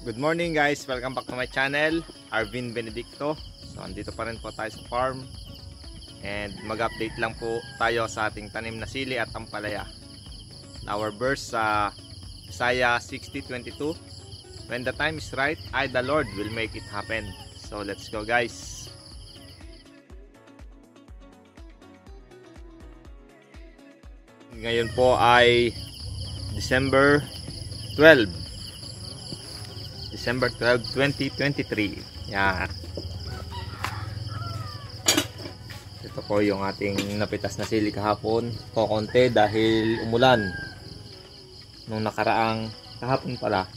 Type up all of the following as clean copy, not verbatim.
Good morning guys, welcome back to my channel, Arvin Benedicto. So andito pa rin po tayo sa farm and mag-update lang po tayo sa ating tanim na sili at ampalaya. Our verse sa Isaiah 60:22, when the time is right, I the Lord will make it happen. So let's go guys. Ngayon po ay December 12, 2023. Yan. Ito po yung ating napitas na sili kahapon. Kokonti dahil umulan. Nung nakaraang kahapon pala,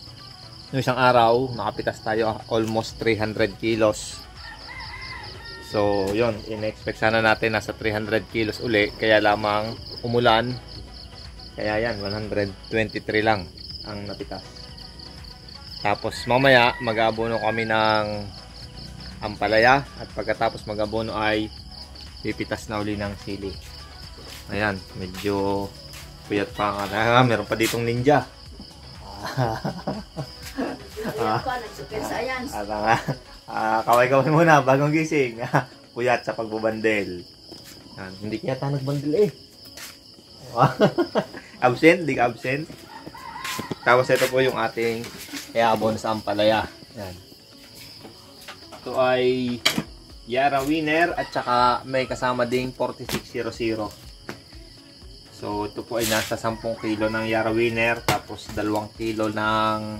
nung isang araw, nakapitas tayo almost 300 kilos. So, yun. In-expect sana natin nasa 300 kilos uli. Kaya lamang umulan. Kaya yan, 123 lang ang napitas. Tapos mamaya mag-aabono kami ng ampalaya at pagkatapos mag-aabono ay pipitas na uli ng sili. Ayan, medyo puyat pa nga. Meron pa ditong ninja. Kaway-kaway muna bagong gising. Puyat sa pagbubandel. Hindi kaya tayo nagbandel eh. Absent, di ka absent. Tapos ito po yung ating iabon sa ampalaya. Yan. Ito ay Yara Winner at saka may kasama ding 4600. So ito po ay nasa 10 kilo ng Yara Winner, tapos 2 kilo ng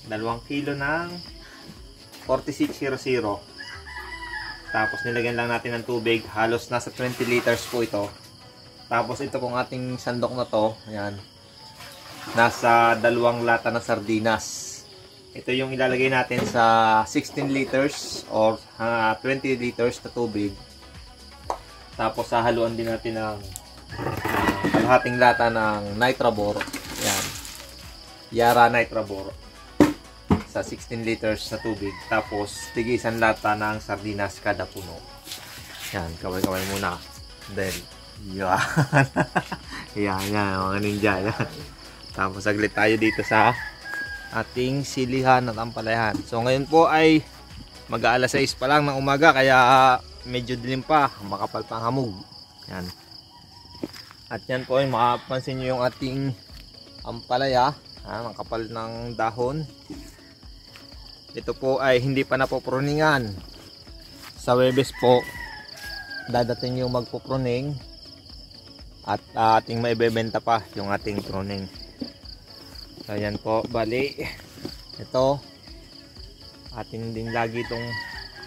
4600. Tapos nilagyan lang natin ng tubig, halos nasa 20 liters po ito. Tapos ito pong ating sandok na to, ayan, nasa 2 lata na sardinas. Ito yung ilalagay natin sa 16 liters or 20 liters na tubig. Tapos hahaluan din natin ng kalahating lata ng Nitrabor. Yan. Yara Nitrabor sa 16 liters na tubig. Tapos tig-1 lata ng sardinas kada puno. Yan, kaway-kaway muna. Then, yan. Yan, mga ninja. Yan. Tapos saglit tayo dito sa ating silihan at ampalayahan. So ngayon po ay mag-aalas 6 pa lang ng umaga, kaya medyo dilim pa, makapal pa ang hamog. Yan. At yan po ay makapansin nyo yung ating ampalaya, ang kapal ng dahon. Ito po ay hindi pa napopruningan. Sa Webes po dadating yung magpupruning at ating maibebenta pa yung ating pruning. So ayan po, bali ito ating din lagi itong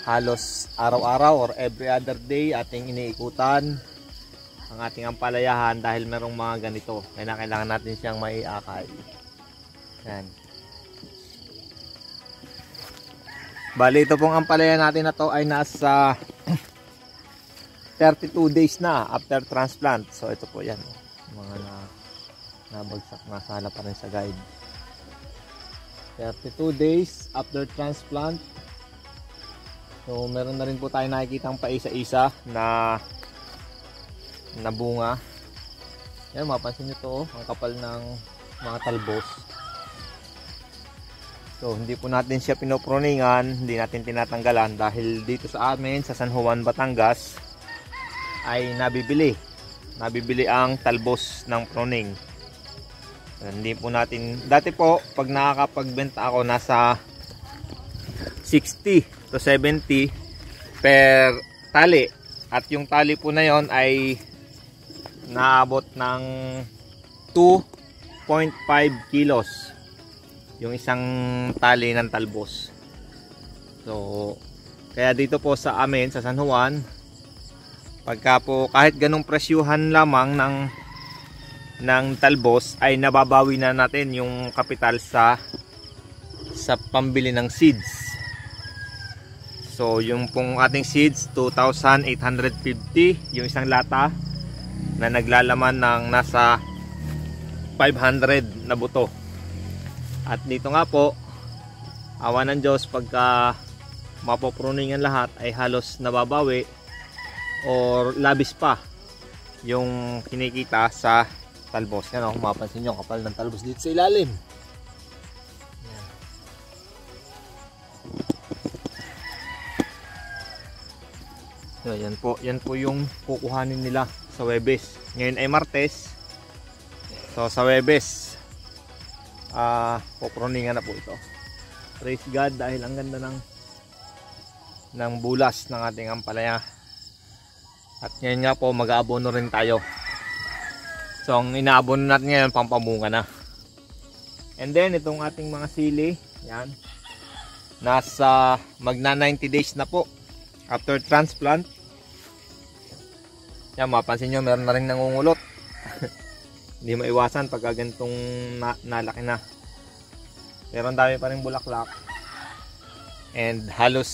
halos araw-araw or every other day ating iniikutan ang ating ampalayahan dahil merong mga ganito, kailangan natin siyang maiakay. Yan. Bali ito pong ampalaya natin na to ay nasa 32 days na after transplant. So ito po yan, mga nabagsak, nasala pa rin sa guide. 32 days after transplant. So meron na rin po tayo nakikitang paisa-isa na bunga. Yan, mapansin nyo to, ang kapal ng mga talbos. So hindi po natin siya pinopruningan, hindi natin tinatanggalan dahil dito sa amin sa San Juan, Batangas ay nabibili ang talbos ng pruning. Hindi po natin, dati po pag nakakapagbenta ako nasa 60 to 70 per tali, at yung tali po na yon ay naabot ng 2.5 kilos yung isang tali ng talbos. So kaya dito po sa amin sa San Juan, pagka po kahit ganong presyuhan lamang ng talbos ay nababawi na natin yung kapital sa pambili ng seeds. So yung pong ating seeds 2,850 yung isang lata na naglalaman ng nasa 500 na buto. At dito nga po, awa ng Diyos, pagka mapopruningan lahat ay halos nababawi or labis pa yung kinikita sa talbos. Yan o, mapansin nyo, kapal ng talbos dito sa ilalim. Yan. So, yan po yung kukuhanin nila sa Huwebes. Ngayon ay Martes. So sa Huwebes, pupruningan na po ito. Praise God dahil ang ganda ng bulas ng ating ampalaya. At ngayon nga po mag-aabono rin tayo. So ang inaabono natin ngayon pampamunga na. And then itong ating mga sili, yan. Nasa magna 90 days na po after transplant. Yan, mapansin nyo meron na rin nangungulot. Hindi maiwasan pagka ganitong nalaki na. Pero ang dami pa rin bulaklak. And halos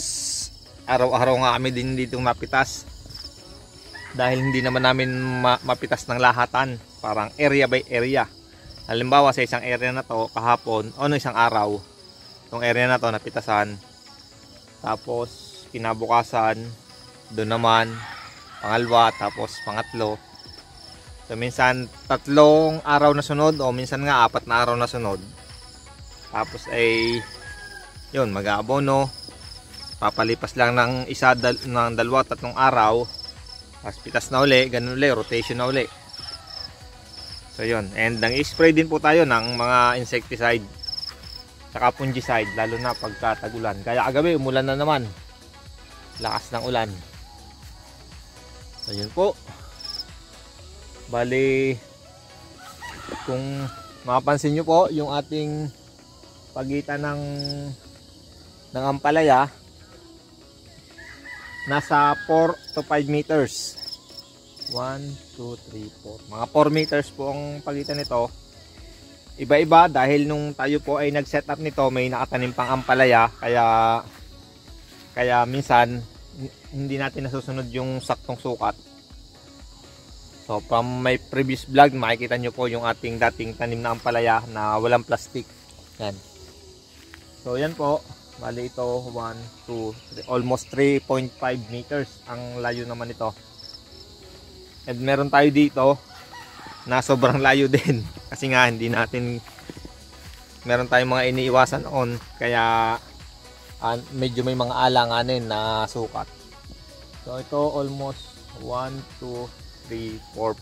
araw-araw nga kami din dito mapitas. Dahil hindi naman namin mapitas ng lahatan. Parang area by area. Halimbawa sa isang area na to kahapon o isang araw, itong area na to napitasan. Tapos kinabukasan doon naman pangalawa, tapos pangatlo. So minsan 3 araw na sunod o minsan nga 4 na araw na sunod. Tapos ay yun, mag-aabono. Papalipas lang ng ng 2-3 araw. Tapos pitas na uli, ganun uli, rotation na uli. So yun, and nang-spray din po tayo ng mga insecticide saka fungicide, lalo na pagka tag-ulan. Kaya kagabi umulan na naman, lakas ng ulan. So yun po, bali kung mapapansin nyo po yung ating pagitan ng ampalaya, nasa 4 to 5 meters. 1, 2, 3, 4. Mga 4 meters po ang pagitan nito. Iba-iba dahil nung tayo po ay nag-set up nito, may nakatanim pang ampalaya. Kaya minsan hindi natin nasusunod yung saktong sukat. So from my previous vlog, makikita nyo po yung ating dating tanim na ampalaya na walang plastic. Yan. So yan po. Bali ito 1, 2, 3, almost 3.5 meters ang layo naman ito. And meron tayo dito na sobrang layo din kasi nga hindi natin, meron tayong mga iniiwasan on, kaya medyo may mga alanganin na sukat. So ito almost 1, 2, 3, 4,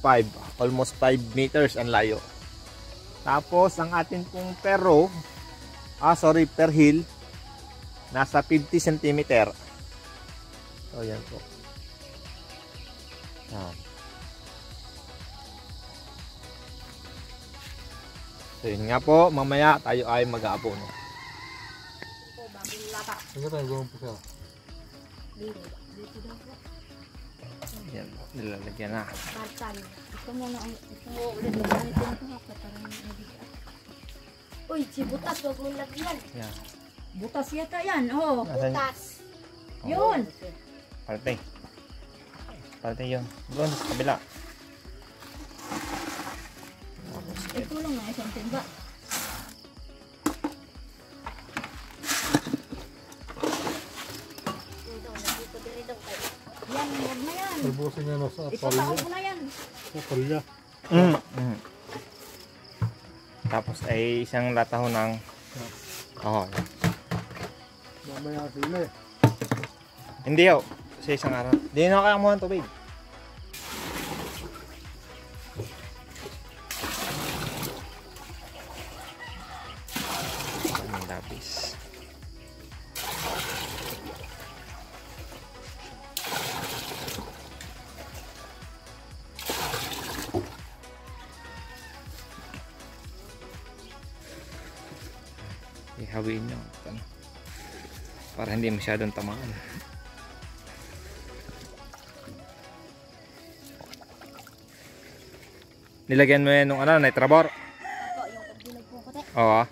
5, almost 5 meters ang layo. Tapos ang atin pong per hill nasa 50 cm. So yan po. Yan. So yun nga po, mamaya tayo ay mag-aabono. Yan, nilalagyan na. Uy, si butas, huwag mong lagyan. Yan. Butas yata yan, oh. Butas. Yun. Parte yun. Doon sa kabila. Ito lang na isang timba. Yan, huwag na yan. Talbusin niya na sa Ipataog mo na yan. palya. Tapos ay isang latahon ng kahon. Mamaya sila eh. Hindi ho, sa isang araw. Hindi na kaya mo ng tubig. Ang lapis. Ihawiin nyo para hindi masyadong tamaan. Nilagyan mo yan nung nitrabor? Ito, yung pagdilag po kote. Oo.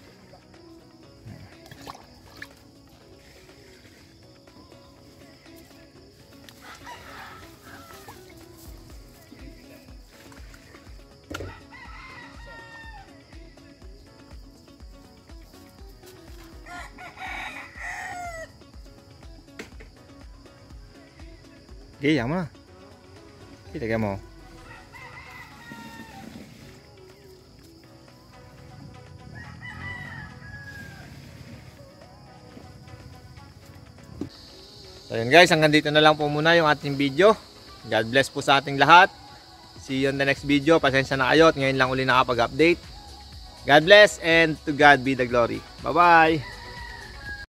Okay, yan mo na. Ilagyan mo. So So yun guys, hanggang dito na lang po muna yung ating video. God bless po sa ating lahat. See you on the next video. Pasensya na kayo at ngayon lang uli nakapag-update. God bless and to God be the glory. Bye-bye!